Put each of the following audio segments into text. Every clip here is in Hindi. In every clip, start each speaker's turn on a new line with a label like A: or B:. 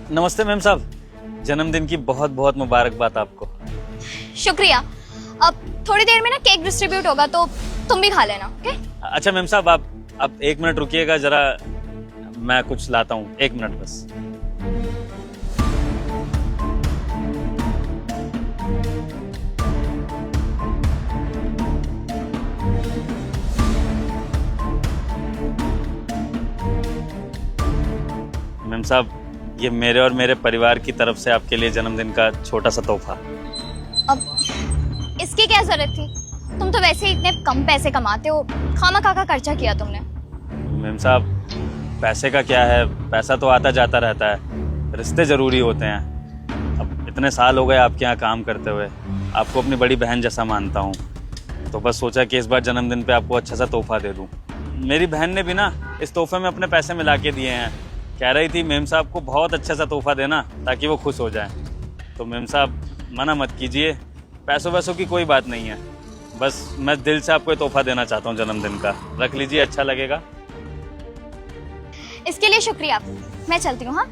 A: नमस्ते मैम साहब, जन्मदिन की बहुत बहुत मुबारकबाद आपको।
B: शुक्रिया। अब थोड़ी देर में ना केक डिस्ट्रीब्यूट होगा तो तुम भी खा लेना, ओके?
A: अच्छा मैम साहब, आप 1 मिनट रुकिएगा जरा, मैं कुछ लाता हूँ, 1 मिनट बस। मैम साहब, ये मेरे और मेरे परिवार की तरफ से आपके लिए जन्मदिन का छोटा सा तोहफा।
B: अब इसकी क्या जरूरत थी? तुम तो वैसे ही इतने कम पैसे कमाते हो, खामा खा खर्चा किया तुमने।
A: मैम साहब, पैसे का क्या है, पैसा तो आता जाता रहता है, रिश्ते जरूरी होते हैं। अब इतने साल हो गए आपके यहाँ काम करते हुए, आपको अपनी बड़ी बहन जैसा मानता हूँ, तो बस सोचा कि इस बार जन्मदिन पे आपको अच्छा सा तोहफा दे दूँ। मेरी बहन ने भी ना इस तोहफे में अपने पैसे मिला के दिए हैं, कह रही थी मेम साहब को बहुत अच्छा सा तोहफा देना ताकि वो खुश हो जाए। तो मेम साहब मना मत कीजिए, पैसों वैसों की कोई बात नहीं है, बस मैं दिल से आपको ये तोहफा देना चाहता हूँ जन्मदिन का, रख लीजिए, अच्छा लगेगा।
B: इसके लिए शुक्रिया, मैं चलती हूँ। हाँ,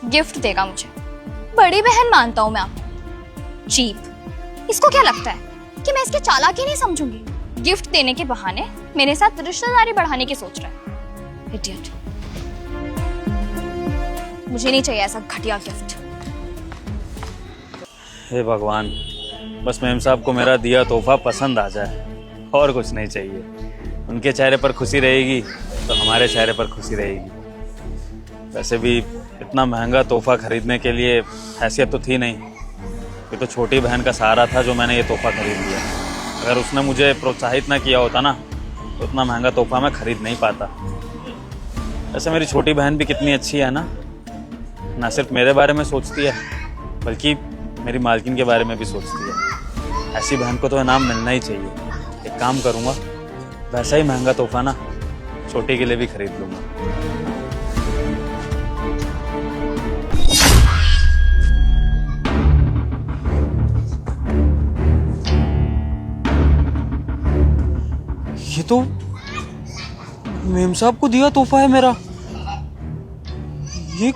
B: गिफ्ट देगा मुझे, बड़ी बहन मानता हूं मैं आपको। चीप, इसको क्या लगता है कि मैं इसके चालाकी नहीं समझूंगी? गिफ्ट देने के बहाने मेरे साथ रिश्तेदारी बढ़ाने की सोच रहा है, इडियट। मुझे नहीं चाहिए ऐसा घटिया गिफ्ट।
A: हे भगवान, बस मेम साहब को मेरा दिया तोहफा पसंद आ जाए, और कुछ नहीं चाहिए। उनके चेहरे पर खुशी रहेगी तो हमारे चेहरे पर खुशी रहेगी। वैसे भी इतना महंगा तोहफा खरीदने के लिए हैसियत तो थी नहीं, ये तो छोटी बहन का सहारा था जो मैंने ये तोहफा खरीद लिया। अगर उसने मुझे प्रोत्साहित ना किया होता ना तो इतना महंगा तोहफा मैं खरीद नहीं पाता। वैसे मेरी छोटी बहन भी कितनी अच्छी है ना सिर्फ मेरे बारे में सोचती है बल्कि मेरी मालकिन के बारे में भी सोचती है। ऐसी बहन को तो इनाम मिलना ही चाहिए। एक काम करूँगा, वैसा ही महंगा तोहफा ना छोटी के लिए भी खरीद लूँगा। ये तो मेम साहब को दिया तोहफा है मेरा। ये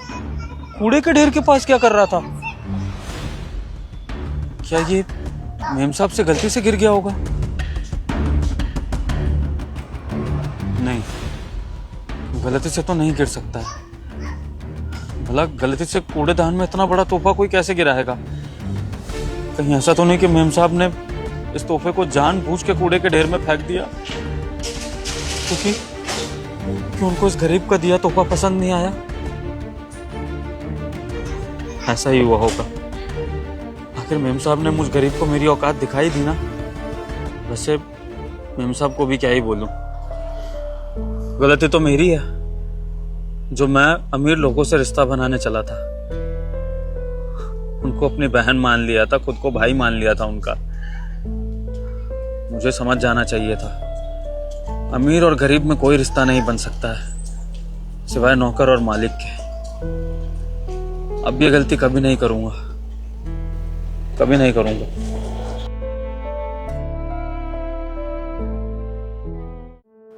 A: कूड़े के ढेर के पास क्या कर रहा था? क्या ये मेम साहब से गलती से गिर गया होगा? नहीं, गलती से तो नहीं गिर सकता है। भला गलती से कूड़ेदान में इतना बड़ा तोहफा कोई कैसे गिराएगा? कहीं ऐसा तो नहीं कि मेम साहब ने इस तोहफे को जानबूझ के कूड़े के ढेर में फेंक दिया क्योंकि उनको इस गरीब का दिया तोहफा पसंद नहीं आया? ऐसा ही हुआ होगा। आखिर मेम साहब ने मुझ गरीब को मेरी औकात दिखाई दी ना। वैसे मेम साहब को भी क्या ही बोलूं, गलती तो मेरी है जो मैं अमीर लोगों से रिश्ता बनाने चला था। उनको अपनी बहन मान लिया था, खुद को भाई मान लिया था उनका। मुझे समझ जाना चाहिए था अमीर और गरीब में कोई रिश्ता नहीं बन सकता है सिवाय नौकर और मालिक के। अब ये गलती कभी नहीं करूंगा, कभी नहीं करूंगा।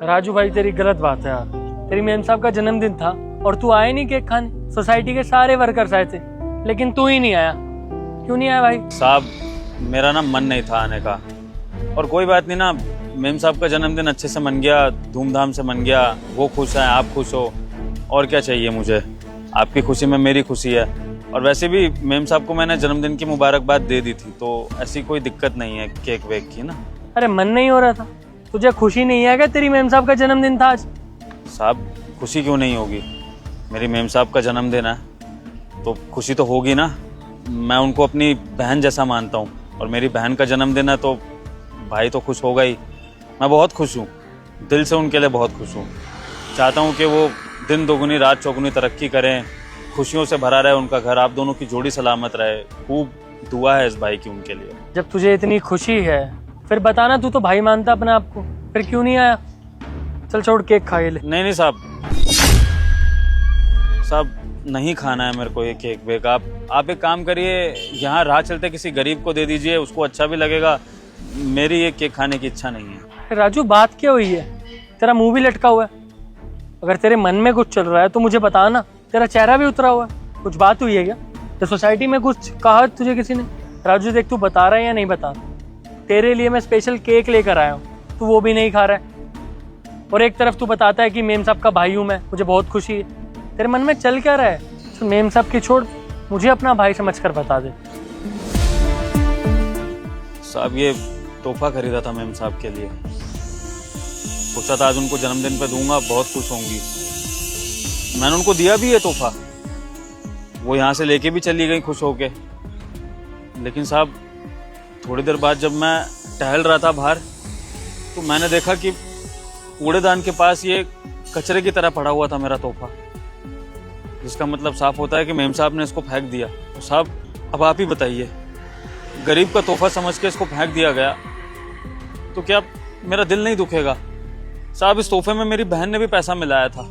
C: राजू भाई, तेरी गलत बात है यार। तेरी मेम साहब का जन्मदिन था और तू आया नहीं केक खाने। सोसाइटी के सारे वर्कर्स आए थे लेकिन तू ही नहीं आया। क्यों नहीं आया भाई?
A: साहब, मेरा ना मन नहीं था आने का, और कोई बात नहीं ना, मेम साहब का जन्मदिन अच्छे से मन गया, धूमधाम से मन गया। वो खुश है, आप खुश हो, और क्या चाहिए मुझे? आपकी खुशी में मेरी खुशी है। और वैसे भी मेम साहब को मैंने जन्मदिन की मुबारकबाद दे दी थी, तो ऐसी कोई दिक्कत नहीं है केक वेक की ना।
C: अरे मन नहीं हो रहा था? तुझे खुशी नहीं है क्या तेरी मेम साहब का जन्मदिन था आज?
A: साहब, खुशी क्यों नहीं होगी? मेरी मेम साहब का जन्मदिन है तो खुशी तो होगी ना। मैं उनको अपनी बहन जैसा मानता हूँ, और मेरी बहन का जन्मदिन है तो भाई तो खुश होगा ही। मैं बहुत खुश हूँ, दिल से उनके लिए बहुत खुश हूँ। चाहता हूँ कि वो दिन दोगुनी रात चौगुनी तरक्की करें, खुशियों से भरा रहे उनका घर, आप दोनों की जोड़ी सलामत रहे। खूब दुआ है इस भाई की उनके लिए।
C: जब तुझे इतनी खुशी है फिर बताना, तू तो भाई मानता अपने आप को, फिर क्यों नहीं आया? चल छोड़, केक खा ले।
A: नहीं साहब, नहीं खाना है मेरे को ये केक वेक। आप एक काम करिए, यहाँ राह चलते किसी गरीब को दे दीजिए, उसको अच्छा भी लगेगा। मेरी ये केक खाने की इच्छा नहीं है।
C: राजू बात क्या हुई है? तेरा मुंह भी लटका हुआ है। अगर तेरे मन में कुछ चल रहा है तो मुझे बता ना। तेरा चेहरा भी उतरा हुआ है, कुछ बात हुई है क्या? तो सोसाइटी में कुछ कहा तुझे किसी ने? राजू देख, तू बता रहा है या नहीं बता रहा? तेरे लिए मैं स्पेशल केक लेकर आया हूँ, तू वो भी नहीं खा रहा है। और एक तरफ तू बताता है कि मेम साहब का भाई हूँ मैं, मुझे बहुत खुशी है। तेरे मन में चल क्या रहा है? तो मेम साहब की छोड़, मुझे अपना भाई समझकर बता दे।
A: साहब ये तोहफा खरीदा था मेम साहब के लिए, सोचा था आज उनको जन्मदिन पे दूंगा, बहुत खुश होंगी। मैंने उनको दिया भी है तोहफा, वो यहाँ से लेके भी चली गई खुश होके। लेकिन साहब थोड़ी देर बाद जब मैं टहल रहा था बाहर, तो मैंने देखा कि कूड़ेदान के पास ये कचरे की तरह पड़ा हुआ था मेरा तोहफा, जिसका मतलब साफ होता है कि मेम साहब ने इसको फेंक दिया। तो साहब अब आप ही बताइए, गरीब का तोहफा समझ के इसको फेंक दिया गया तो क्या मेरा दिल नहीं दुखेगा? साहब इस तोहफे में मेरी बहन ने भी पैसा मिलाया था।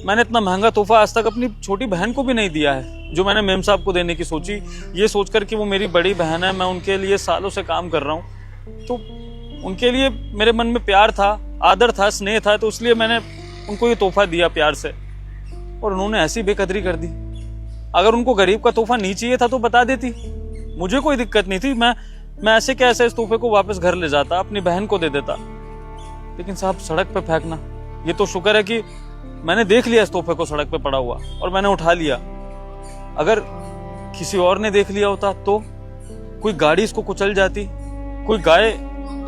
A: मैंने इतना महंगा तोहफा आज तक अपनी छोटी बहन को भी नहीं दिया है, जो मैंने मेम साहब को देने की सोची, ये सोचकर कि वो मेरी बड़ी बहन है, मैं उनके लिए सालों से काम कर रहा हूँ। तो उनके लिए मेरे मन में प्यार था, आदर था, स्नेह था, तो इसलिए मैंने उनको ये तोहफा दिया प्यार से, और उन्होंने ऐसी बेकदरी कर दी। अगर उनको गरीब का तोहफा नहीं चाहिए था तो बता देती, मुझे कोई दिक्कत नहीं थी। मैं ऐसे कैसे इस तोहफे को वापस घर ले जाता, अपनी बहन को दे देता। लेकिन साहब सड़क पे फेंकना, ये तो शुक्र है कि मैंने देख लिया इस तोहफे को सड़क पे पड़ा हुआ और मैंने उठा लिया। अगर किसी और ने देख लिया होता तो कोई गाड़ी इसको कुचल जाती, कोई गाय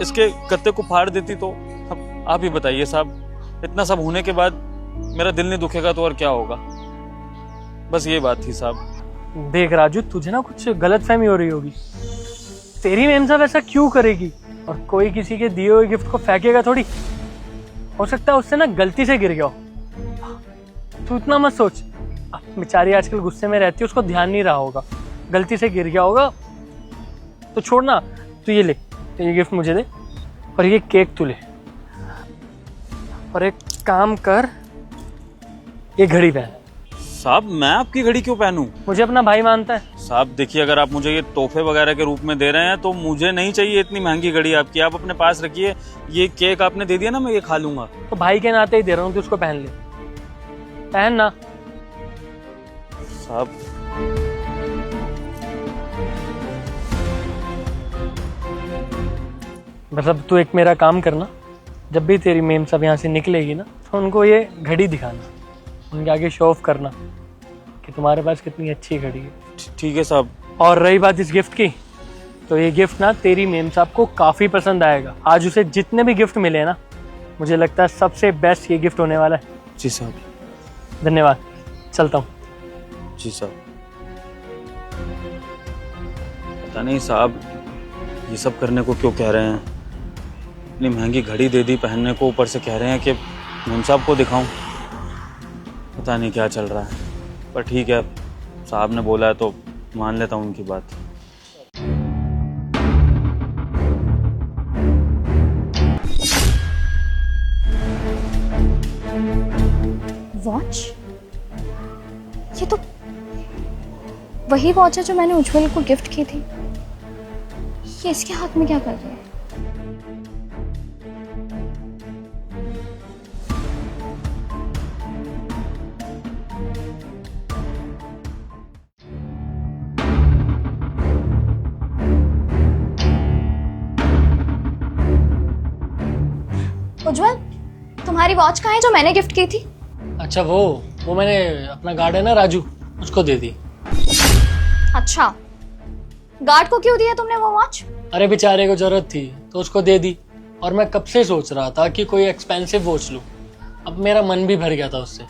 A: इसके गत्ते को फाड़ देती, तो आप ही बताइए साहब, इतना सब होने के बाद मेरा दिल नहीं दुखेगा तो और क्या होगा? बस ये बात थी साहब।
C: देख राजू, तुझे ना कुछ गलतफहमी हो रही होगी। तेरी मेम साहब ऐसा क्यों करेगी? और कोई किसी के दिए हुए गिफ्ट को फेंकेगा थोड़ी। हो सकता है उससे ना गलती से गिर गया हो। तू इतना मत सोच। अब बेचारी आजकल गुस्से में रहती है, उसको ध्यान नहीं रहा होगा, गलती से गिर गया होगा। तो छोड़ ना, तू ये ले, तो ये गिफ्ट मुझे दे और ये केक तू ले। और एक काम कर, ये घड़ी पहन।
A: साहब मैं आपकी घड़ी क्यों पहनूं?
C: मुझे अपना भाई मानता है।
A: साहब देखिए, अगर आप मुझे ये तोहफे वगैरह के रूप में दे रहे हैं तो मुझे नहीं चाहिए इतनी महंगी घड़ी आपकी। आप अपने पास रखिए, ये केक आपने दे दिया ना, मैं ये खा लूंगा।
C: तो भाई के नाते ही दे रहा हूँ, तो उसको पहन ले, पहन ना।
A: साहब
C: मतलब तू एक मेरा काम करना, जब भी तेरी मेम सब यहाँ से निकलेगी ना, तो उनको ये घड़ी दिखाना, उनके आगे शो ऑफ करना कि तुम्हारे पास कितनी अच्छी घड़ी है।
A: ठीक है साहब।
C: और रही बात इस गिफ्ट की, तो ये गिफ्ट ना तेरी मेम साहब को काफ़ी पसंद आएगा। आज उसे जितने भी गिफ्ट मिले ना, मुझे लगता है सबसे बेस्ट ये गिफ्ट होने वाला है।
A: जी साहब।
C: धन्यवाद, चलता हूँ।
A: जी साहब। पता नहीं साहब ये सब करने को क्यों कह रहे हैं। इतनी महंगी घड़ी दे दी पहनने को, ऊपर से कह रहे हैं कि मेम साहब को दिखाऊं। पता नहीं क्या चल रहा है, पर ठीक है, साहब ने बोला है तो मान लेता हूँ उनकी बात।
B: वॉच? ये तो वही वॉच है जो मैंने उज्जवल को गिफ्ट की थी। ये इसके हाथ में क्या कर रही है? उज्जवल, तुम्हारी वॉच कहाँ है जो मैंने गिफ्ट की थी?
C: अच्छा वो मैंने अपना गार्ड है ना राजू, उसको दे दी।
B: अच्छा, गार्ड को क्यों दिया तुमने वो वॉच?
C: अरे बेचारे को जरूरत थी तो उसको दे दी। और मैं कब से सोच रहा था कि कोई एक्सपेंसिव वॉच लूं। अब मेरा मन भी भर गया था उससे,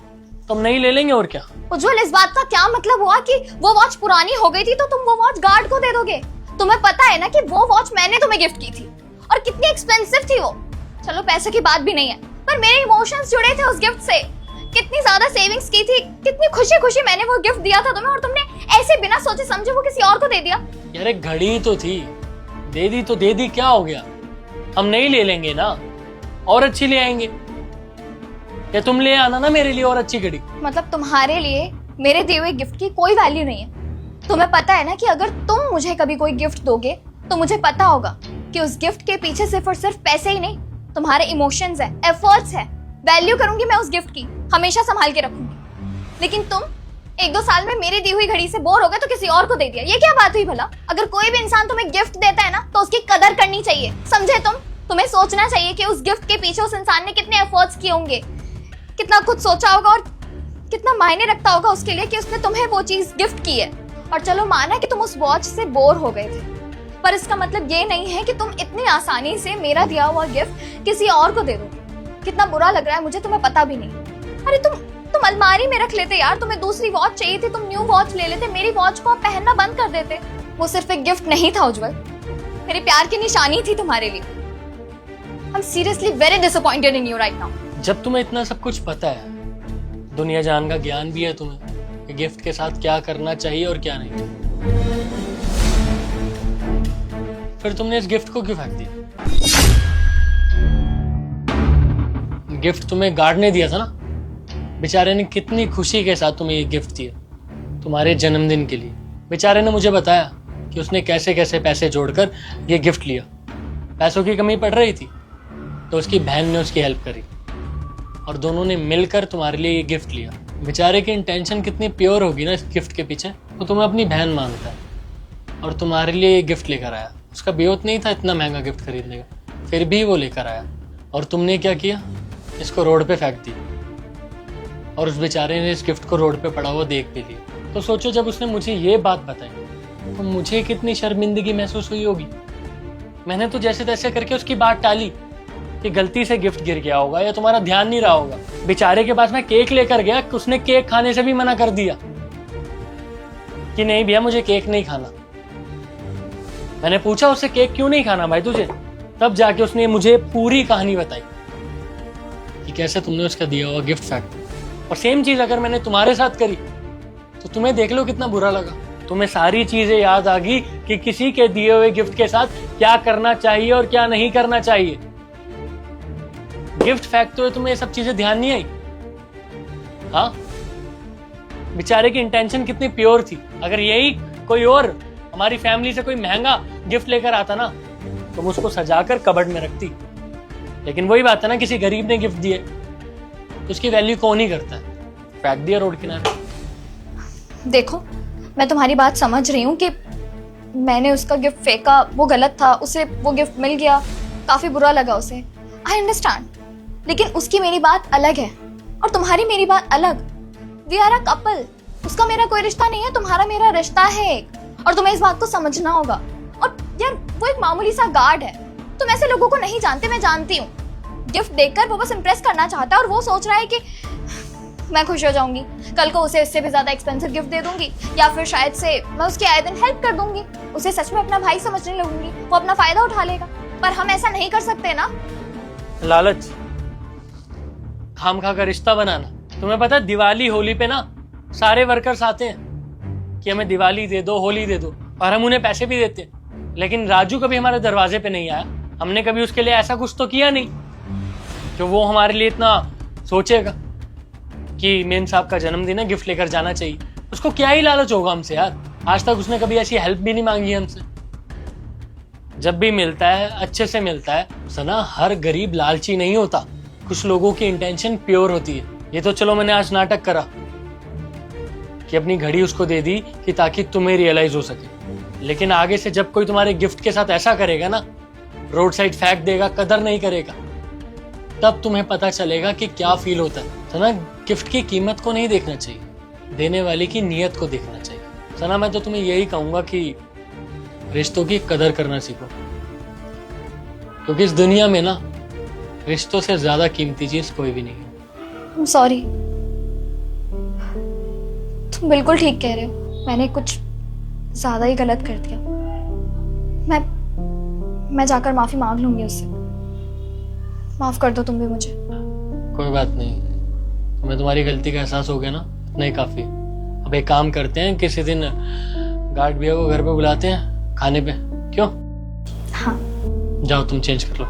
C: तो हम नहीं ले लेंगे और क्या।
B: उज्जवल, इस बात का क्या मतलब हुआ कि वो वॉच पुरानी हो गई थी तो तुम वो वॉच गार्ड को दे दोगे? तुम्हें पता है ना कि वो वॉच मैंने तुम्हें गिफ्ट की थी और कितनी एक्सपेंसिव थी वो। चलो पैसे की बात भी नहीं है, पर मेरे इमोशंस जुड़े थे उस गिफ्ट से। कितनी ज्यादा सेविंग्स की थी, कितनी खुशी खुशी मैंने वो गिफ्ट दिया था तुम्हें, और तुमने ऐसे बिना सोचे समझे वो किसी और को दे दिया।
C: यार एक घड़ी तो थी, दे दी तो दे दी, क्या हो गया? हम नहीं ले लेंगे ना, और अच्छी ले आएंगे। या तुम ले आना ना मेरे लिए और अच्छी घड़ी।
B: मतलब तुम्हारे लिए मेरे दिए हुए गिफ्ट की कोई वैल्यू नहीं है? तुम्हें पता है ना कि अगर तुम मुझे कभी कोई गिफ्ट दोगे तो मुझे पता होगा कि उस गिफ्ट के पीछे सिर्फ और सिर्फ पैसे ही नहीं, तुम्हारे इमोशंस है, एफर्ट्स है। वैल्यू करूंगी मैं उस गिफ्ट की, हमेशा संभाल के रखूंगी। लेकिन तुम 1-2 साल में मेरी दी हुई घड़ी से बोर हो गए तो किसी और को दे दिया। ये क्या बात हुई भला? अगर कोई भी इंसान तुम्हें गिफ्ट देता है ना तो उसकी कदर करनी चाहिए, समझे तुम? तुम्हें सोचना चाहिए कि उस गिफ्ट के पीछे उस इंसान ने कितने एफर्ट्स किए होंगे, कितना कुछ सोचा होगा और कितना मायने रखता होगा उसके लिए कि उसने तुम्हें वो चीज गिफ्ट की है। और चलो माना कि तुम उस वॉच से बोर हो गए थे, पर इसका मतलब ये नहीं है कि तुम इतनी आसानी से मेरा दिया हुआ गिफ्ट किसी और को दे दोगे। कितना बुरा लग रहा है मुझे, तुम्हें पता भी नहीं। अरे तुम अलमारी में रख लेते यार, तुम्हें दूसरी वॉच चाहिए थी, तुम न्यू वॉच ले लेते, मेरी वॉच को आप पहनना बंद कर देते। वो सिर्फ एक गिफ्ट नहीं था उज्जवल, मेरे प्यार की निशानी थी तुम्हारे लिए। I'm seriously very disappointed in you right now.
C: जब तुम्हें इतना सब कुछ पता है, दुनिया जान का ज्ञान भी है तुम्हें कि गिफ्ट के साथ क्या करना चाहिए और क्या नहीं, फिर तुमने इस गिफ्ट को क्यों फेंक दिया? गिफ्ट तुम्हें गार्ड ने दिया था ना, बेचारे ने कितनी खुशी के साथ तुम्हें ये गिफ्ट दिया तुम्हारे जन्मदिन के लिए। बेचारे ने मुझे बताया कि उसने कैसे कैसे पैसे जोड़कर ये गिफ्ट लिया। पैसों की कमी पड़ रही थी तो उसकी बहन ने उसकी हेल्प करी और दोनों ने मिलकर तुम्हारे लिए ये गिफ्ट लिया। बेचारे की इंटेंशन कितनी प्योर होगी ना इस गिफ्ट के पीछे। तो तुम्हें अपनी बहन मानता है और तुम्हारे लिए ये गिफ्ट लेकर आया। उसका बेहोत नहीं था इतना महंगा गिफ्ट खरीदने का, फिर भी वो लेकर आया। और तुमने क्या किया? इसको रोड पे फेंक दिया और उस बेचारे ने इस गिफ्ट को रोड पे पड़ा हुआ देख भी लिया। तो सोचो जब उसने मुझे ये बात बताई तो मुझे कितनी शर्मिंदगी महसूस हुई होगी। मैंने तो जैसे तैसे करके उसकी बात टाली कि गलती से गिफ्ट गिर गया होगा या तुम्हारा ध्यान नहीं रहा होगा। बेचारे के पास मैं केक लेकर गया, उसने केक खाने से भी मना कर दिया कि नहीं भैया मुझे केक नहीं खाना। मैंने पूछा उससे केक क्यों नहीं खाना भाई तुझे, तब जाके उसने मुझे पूरी कहानी बताई कि कैसे तुमने उसका दिया हुआ गिफ्ट फेंक दिया। और सेम चीज अगर मैंने तुम्हारे साथ करी तो तुम्हें देख लो कितना बुरा लगा। तुम्हें सारी चीजें याद आ गई कि किसी के दिए हुए गिफ्ट के साथ क्या करना चाहिए और क्या नहीं करना चाहिए। गिफ्ट फेंकते हुए तुम्हें ये सब चीजें ध्यान नहीं आई? हाँ, बेचारे की इंटेंशन कितनी प्योर थी। अगर यही कोई और हमारी फैमिली से कोई महंगा गिफ्ट लेकर आता ना तो वो उसको सजाकर कबर्ड में रखती। लेकिन वही बात है ना, किसी गरीब ने गिफ्ट दिए तो उसकी वैल्यू कौन ही करता है, फेंक दिया रोड किनारे।
B: देखो मैं तुम्हारी बात समझ रही हूँ कि मैंने उसका गिफ्ट फेंका, वो गलत था, उसे वो गिफ्ट मिल गया, काफी बुरा लगा उसे, आई अंडरस्टैंड। लेकिन उसकी मेरी बात अलग है और तुम्हारी मेरी बात अलग। वी आर अ कपल, उसका मेरा कोई रिश्ता नहीं है, तुम्हारा मेरा रिश्ता है एक, और तुम्हें इस बात को समझना होगा। और यार वो एक मामूली सा गार्ड है, तुम ऐसे लोगों को नहीं जानते, मैं जानती हूँ। गिफ्ट देकर वो बस इम्प्रेस करना चाहता है और वो सोच रहा है कि मैं खुश हो जाऊंगी, कल को उसे इससे भी ज्यादा एक्सपेंसिव गिफ्ट दे दूंगी, या फिर शायद से मैं उसके आए दिन हेल्प कर दूंगी, उसे सच में अपना भाई समझने लगूंगी, वो अपना फायदा उठा लेगा। पर हम ऐसा नहीं कर सकते ना।
C: लालच, खामखा का रिश्ता बनाना। तुम्हें पता है दिवाली होली पे ना सारे वर्कर्स आते हैं कि हमें दिवाली दे दो, होली दे दो, और हम उन्हें पैसे भी देते हैं। लेकिन राजू कभी हमारे दरवाजे पे नहीं आया, हमने कभी उसके लिए ऐसा कुछ तो किया नहीं कि वो हमारे लिए इतना सोचेगा कि मेन साहब का जन्मदिन है, गिफ्ट लेकर जाना चाहिए। उसको क्या ही लालच होगा हमसे यार, आज तक उसने कभी ऐसी हेल्प भी नहीं मांगी हमसे। जब भी मिलता है अच्छे से मिलता है। सना, हर गरीब लालची नहीं होता, कुछ लोगों की इंटेंशन प्योर होती है। ये तो चलो मैंने आज नाटक करा कि अपनी घड़ी उसको दे दी कि ताकि तुम्हें रियलाइज हो सके, लेकिन आगे से जब कोई तुम्हारे गिफ्ट के साथ ऐसा करेगा ना, रोड साइड फेंक देगा, कदर नहीं करेगा, तब तुम्हें पता चलेगा कि क्या फील होता है। सना, गिफ्ट की कीमत को नहीं देखना चाहिए, देने वाले की नीयत को देखना चाहिए। सना, मैं तो तुम्हें यही कहूंगा कि रिश्तों की कदर करना सीखो, क्योंकि इस दुनिया में ना रिश्तों से ज्यादा कीमती चीज कोई भी नहीं है।
B: सॉरी, तुम बिल्कुल ठीक कह रहे हो, मैंने कुछ ज्यादा ही गलत कर दिया। मैं जाकर माफी मांग लूंगी उससे, माफ कर दो तुम भी मुझे।
C: कोई बात नहीं, तुम्हें तुम्हारी गलती का एहसास हो गया ना, इतना ही काफी। अब एक काम करते हैं, किसी दिन गार्ड भैया को घर पे बुलाते हैं खाने पे, क्यों?
B: हाँ,
C: जाओ तुम चेंज कर लो।